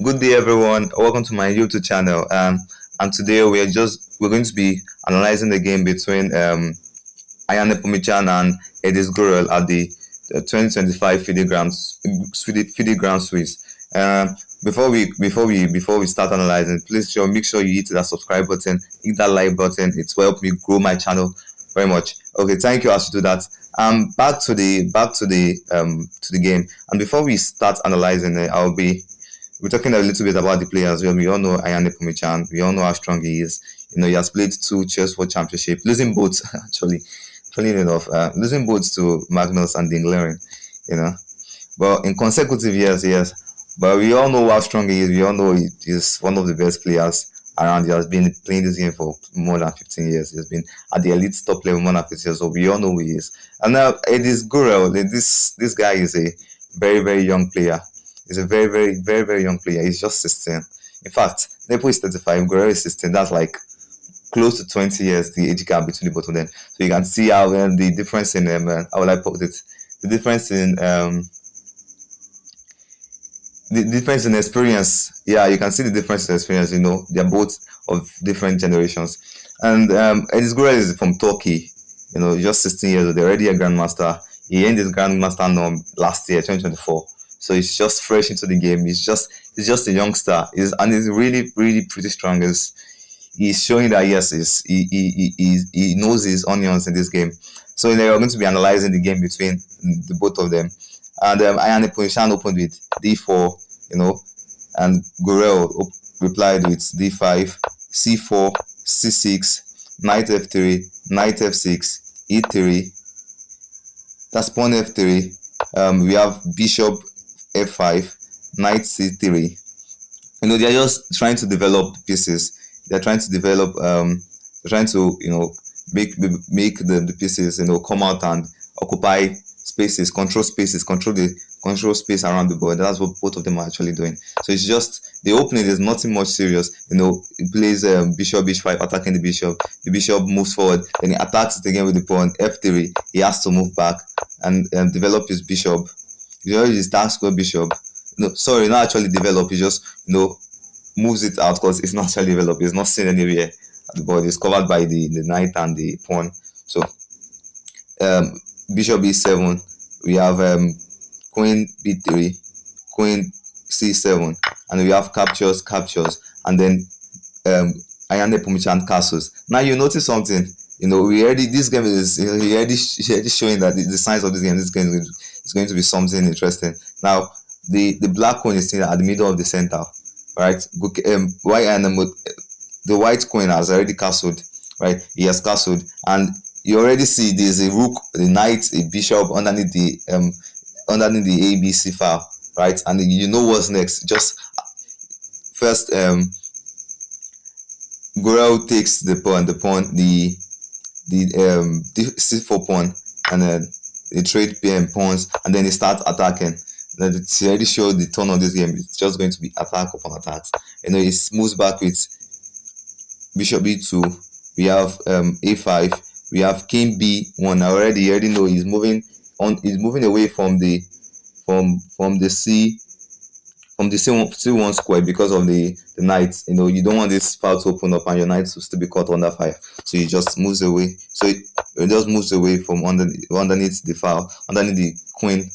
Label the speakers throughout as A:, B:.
A: Good day, everyone. Welcome to my YouTube channel. And today we're going to be analyzing the game between Ian Nepomniachtchi and Ediz Gurel at the 2025 FIDE Grand Swiss. Before we start analyzing, please make sure you hit that subscribe button, hit that like button. It will help me grow my channel very much. Okay, thank you as you do that. Back to the game. And before we start analyzing it, we're talking a little bit about the players. We all know Ian Nepomniachtchi. We all know how strong he is. He has played two Chess World Championship, losing both actually. Funny enough, losing both to Magnus and Dingleren. You know, but in consecutive years, yes. But we all know how strong he is. We all know he is one of the best players around. He has been playing this game for more than 15 years. He has been at the elite top level more than 15 years. So we all know who he is. And now Ediz Gurel, this guy is a very, very young player. He's a very, very, very, very young player. He's just 16. In fact, Nepo is 35, Gurel is 16. That's like close to 20 years, the age gap between the both of them. So you can see how the difference in how will I put it? The difference in experience. Yeah, you can see the difference in experience. They're both of different generations. And Ediz Gurel is from Turkey. Just 16 years old. They're already a grandmaster. He ended his grandmaster norm last year, 2024. So he's just fresh into the game. He's just a youngster. He's really, really pretty strong. He's showing that yes, he knows his onions in this game. So we're going to be analyzing the game between the both of them. And Ian Nepomniachtchi opened with d4, and Gurel replied with d5, c4, c6, knight f3, knight f6, e3. That's pawn f3. We have bishop f5, knight c3. They're just trying to develop pieces. They're trying to develop. They're trying to make the pieces come out and occupy spaces, control space around the board. That's what both of them are actually doing. So it's just the opening. There's nothing much serious. He plays bishop h5, attacking the bishop. The bishop moves forward, then he attacks it again with the pawn f3. He has to move back and develop his bishop. He already his dark square bishop. No, sorry, not actually develop. He just moves it out because it's not actually developed. It's not seen anywhere at the board. It's covered by the knight and the pawn. So bishop e7. We have queen b3, queen c7, and we have captures, and then Ian Nepomniachtchi castles. Now you notice something. This game is already showing that the signs of this game. This game is going to be something interesting. Now the black queen is sitting at the middle of the center, right? The white queen has already castled, right? He has castled, and you already see there's a rook, the knight, a bishop underneath the ABC file, right? And you know what's next. Just first, Gurel takes the c4 pawn, and then they trade pawns, and then they start attacking. It's already showed the turn of this game. It's just going to be attack upon attacks. He moves back with bishop b2. We have a5. We have king b1. I already know he's moving on. He's moving away from the c1 square because of the knight. You don't want this file to open up and your knight to still be caught under fire. So he just moves away. So it just moves away from underneath the file, underneath the queen.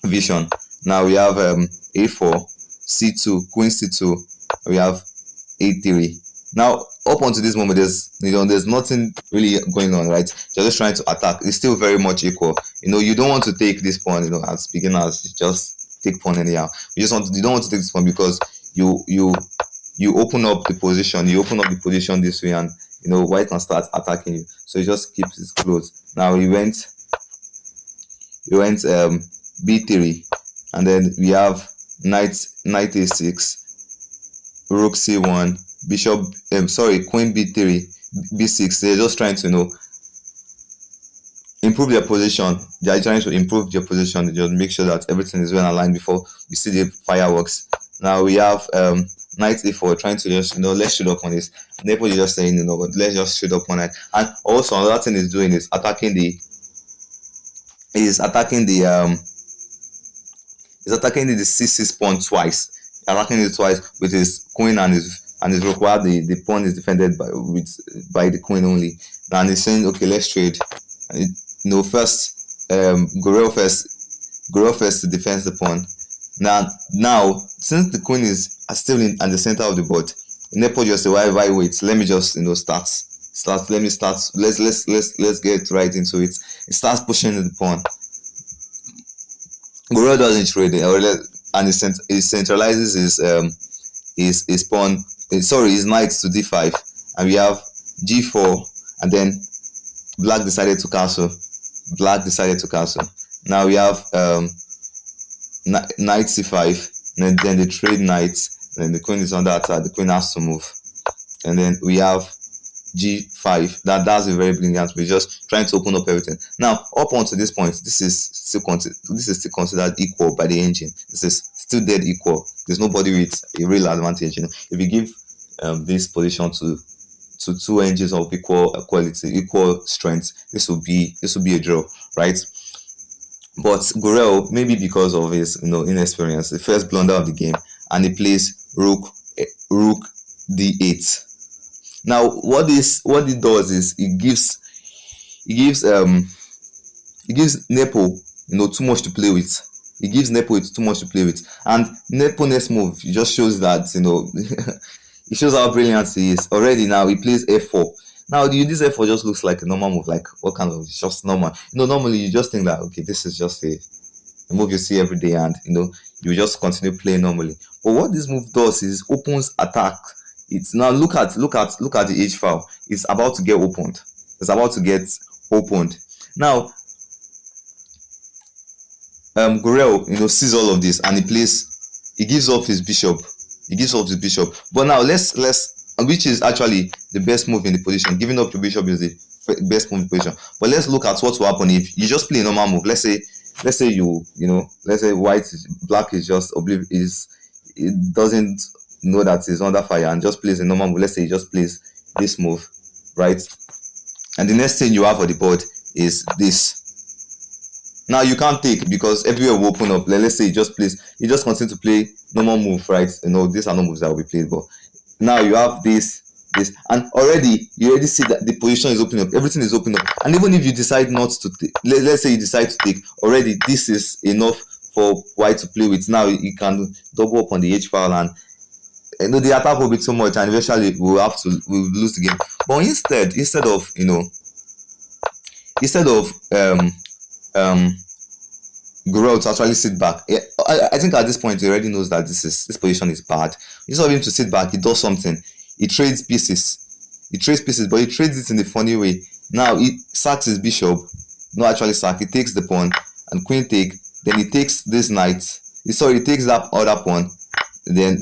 A: Vision. Now we have a4, c2, queen c2. We have a3. Now up until this moment, there's nothing really going on, right? You're just trying to attack. It's still very much equal. You don't want to take this pawn. As beginners, just take pawn anyhow. You don't want to take this pawn because you open up the position. You open up the position this way, and white can start attacking you. So he just keeps it close. Now he went b3, and then we have knight a6, rook c1, bishop queen b3, b6. They're just trying to improve their position. They are trying to improve their position. They just make sure that everything is well aligned before we see the fireworks. Now we have knight a4, trying to just let's shoot up on this. Nepo is just saying but let's just shoot up on it. And also another thing he's doing is attacking the c6 pawn twice. attacking it twice with his queen and his rook, while the pawn is defended by the queen only. And he's saying, okay, let's trade. And first, Gurel first defends the pawn. Now, since the queen is still at the center of the board, Nepo just say, why wait? Let me just start. Let me start. Let's get right into it. It starts pushing the pawn. Gurel doesn't trade it, and he centralizes his pawn. His knight to d5, and we have g4, and then black decided to castle. Now we have knight c5, and then they trade knights. Then the queen is under attack. The queen has to move, and then we have g5. That's a very brilliant. We're just trying to open up everything. Now, up until this point, this is still considered equal by the engine. This is still dead equal. There's nobody with a real advantage. If you give this position to two engines of equal quality, equal strength, this will be a draw, right? But Gurel, maybe because of his inexperience, the first blunder of the game, and he plays rook d8. Now, what it does is it gives Nepo too much to play with. It gives Nepo too much to play with, and Nepo next move just shows that it shows how brilliant he is. Already now he plays f4. Now this f4 just looks like a normal move. Like, what kind of, just normal? Normally you just think that, okay, this is just a move you see every day, and you just continue playing normally. But what this move does is opens attack. It's now look at the h file. It's about to get opened. Now Gurel sees all of this, and he gives off his bishop. But now let's which is actually the best move in the position. Giving up your bishop is the best move in the position. But let's look at what will happen if you just play a normal move. Let's say black is just oblivious. It doesn't know that he's under fire and just plays a normal move. Let's say he just plays this move, right? And the next thing you have for the board is this. Now you can't take, because everywhere will open up. Let's say he just continue to play normal move, right? These are no moves that will be played, but now you have this, and you already see that the position is opening up. Everything is opening up, and even if you decide not to take, let's say you decide to take, already this is enough for white to play with. Now you can double up on the h file, and the attack will be too much, and eventually we'll lose the game. But instead of Gurel to actually sit back, I think at this point he already knows that this position is bad. Instead of him to sit back, he does something. He trades pieces, but he trades it in a funny way. Now he sacks his bishop. No, actually sack. He takes the pawn and queen take. Then he takes this knight. He takes that other pawn. Then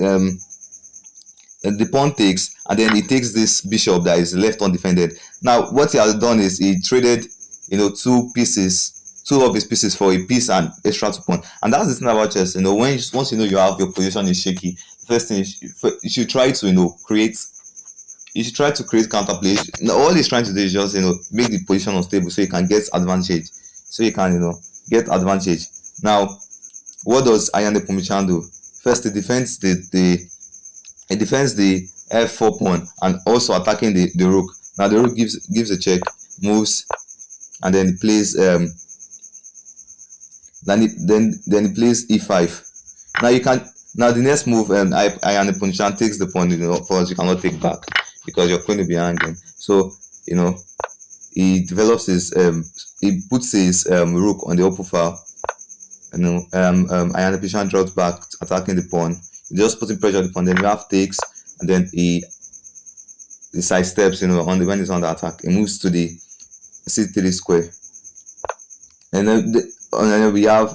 A: the pawn takes, and then he takes this bishop that is left undefended. Now what he has done is he traded two of his pieces for a piece and extra 2 pawn. And that's the thing about chess. Once you have your position is shaky, the first thing you should try to create counterplay. All he's trying to do is just make the position unstable so you can get advantage. Now, what does Ian Nepomniachtchi do? First, he defends the f4 pawn and also attacking the rook. Now the rook gives a check, moves, and then he plays then he plays e5. Now the next move, Ian Nepomniachtchi takes the pawn. Of course you cannot take back because your queen will be hanging. So he develops he puts his rook on the upper file. Ian Nepomniachtchi drops back, attacking the pawn. He just putting pressure on the pawn. Then you have takes, and then he sidesteps. When he's under attack, he moves to the c3 square, and then we have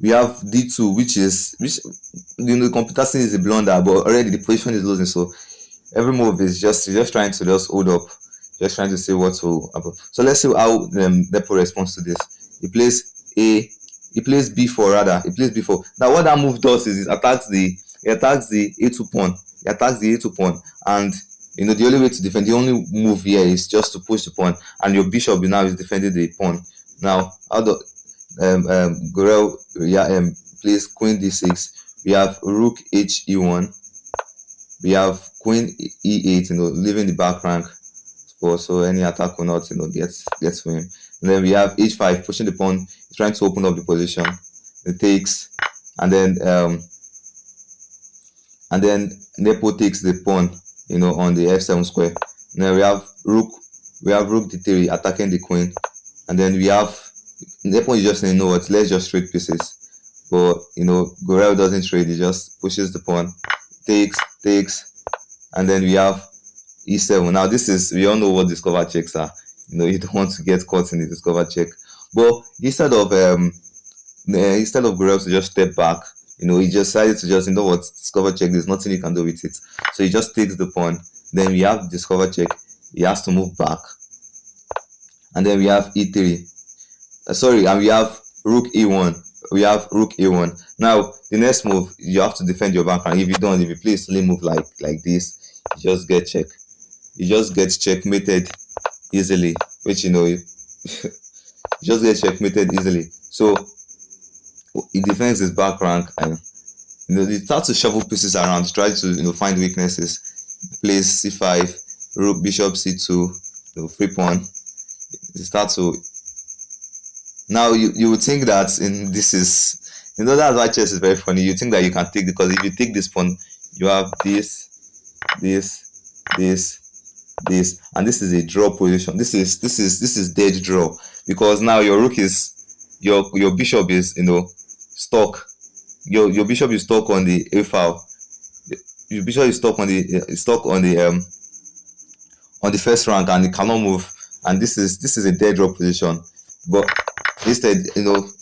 A: d2, which the computer says is a blunder, but already the position is losing. So every move is just trying to just hold up, just trying to see what will happen. So let's see how Nepo responds to this. He plays b4 rather. He plays b4. Now what that move does is it attacks the a2 pawn. And the only way to defend, the only move here is just to push the pawn, and your bishop now is defending the pawn. Now Gurel, yeah, plays queen d6. We have rook h e1. We have queen e8, leaving the back rank for so any attack will not, get to him. And then we have h5, pushing the pawn, trying to open up the position. It takes, and then Nepo takes the pawn, on the f7 square. And then we have rook d3 attacking the queen, and then we have Nepo is just saying, what, let's just trade pieces. But Gorel doesn't trade; he just pushes the pawn, takes, and then we have e7. Now this is, we all know what discover checks are. You don't want to get caught in the discover check. But instead of Gorel to just step back, he just decided to just, what, discover check. There's nothing he can do with it. So he just takes the pawn. Then we have discover check. He has to move back, and then we have e3. Sorry, and we have rook e1. We have rook a1. Now the next move, you have to defend your back, and if you don't, if you play a silly move like this, you just get check. You just get checkmated easily, which you just get checkmated easily. So he defends his back rank, and he starts to shuffle pieces around, try to find weaknesses. Plays c5, rook bishop c2, free pawn. He starts to, now you would think that this is, that's why chess is very funny. You think that you can take, because if you take this pawn, you have this, and this is a draw position. This is dead draw, because now your rook is, your bishop is stuck. Your bishop is stuck on the a file. Your bishop is stuck on the first rank, and it cannot move. And this is a dead draw position. But instead, he knows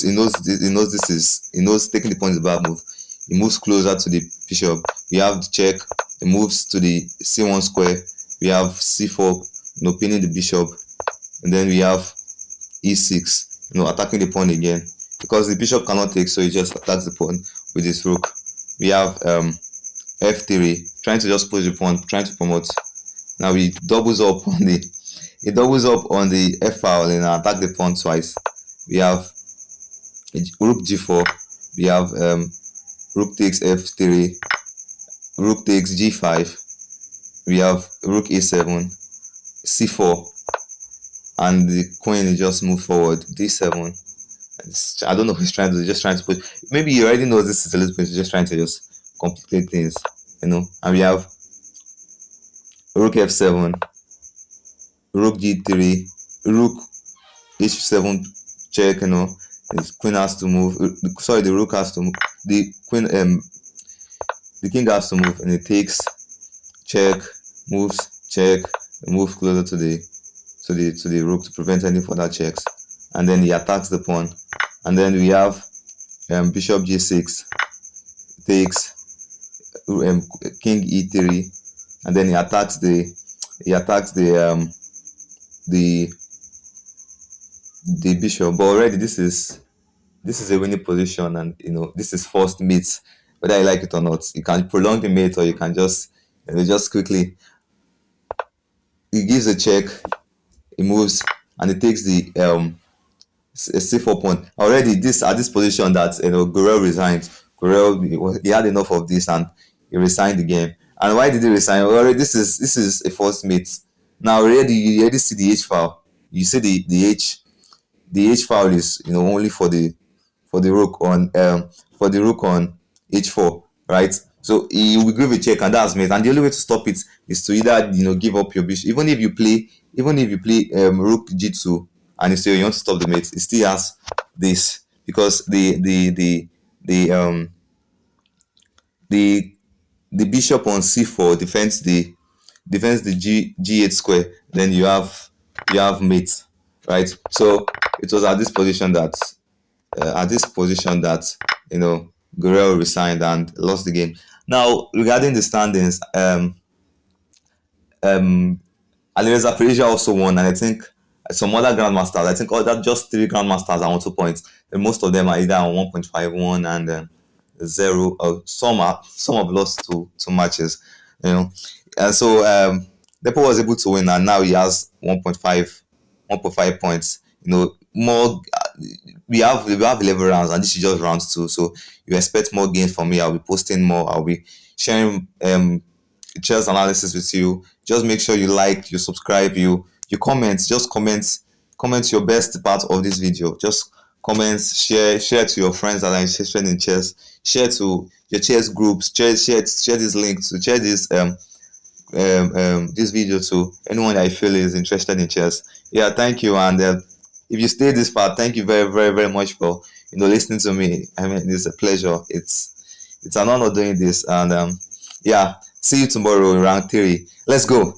A: taking the point is a bad move. He moves closer to the bishop. We have the check. He moves to the c1 square. We have c4, pinning the bishop, and then we have e6, attacking the pawn again, because the bishop cannot take, so he just attacks the pawn with his rook. We have f3, trying to just push the pawn, trying to promote. Now he doubles up on the f file and attack the pawn twice. We have rook g4. We have rook takes f3, rook takes g5. We have rook a7, c4, and the queen just move forward, d7. I don't know if he's just trying to push. Maybe he already knows this is a little bit, he's just trying to just complicate things, And we have rook f7, rook g3, rook h7 check, the queen has to move. Sorry, the rook has to move. The queen, the king has to move, and it takes, check, moves, check, move closer to the rook to prevent any further checks, and then he attacks the pawn. And then we have bishop g6 takes, king e3, and then he attacks the bishop. But already this is a winning position, and this is first mate, whether you like it or not. You can prolong the mate, or you can just quickly, he gives a check, he moves, and he takes the c4 pawn. Already at this position that Gurel resigned. He had enough of this, and he resigned the game. And why did he resign? Already this is a first mate. Now already you already see the h file. You see the h file is only for the rook on h4, right? So he will give a check, and that's mate. And the only way to stop it is to either give up your bishop. Even if you play rook g2, and you say you want to stop the mate, it still has this, because the bishop on c4 defends the g8 square. Then you have mate, right? So it was at this position that Gurel resigned and lost the game. Now regarding the standings, Alireza Perisia also won, and I think some other grandmasters. I think that just 3 grandmasters are on 2 points. And most of them are either on 1.51 and 0. Some have lost two matches, and so Depo was able to win, and now he has 1.5 points. More we have 11 rounds, and this is just round two. So you expect more gains from me. I'll be posting more. I'll be sharing chess analysis with you. Just make sure you like, you subscribe, you comment. Just comment your best part of this video. Just comments, share to your friends that are interested in chess. Share to your chess groups. Share this link to share this video to anyone that I feel is interested in chess. Yeah, thank you. And if you stayed this far, thank you very, very, very much for listening to me. I mean, it's a pleasure. It's an honor doing this. And yeah, see you tomorrow in round three. Let's go.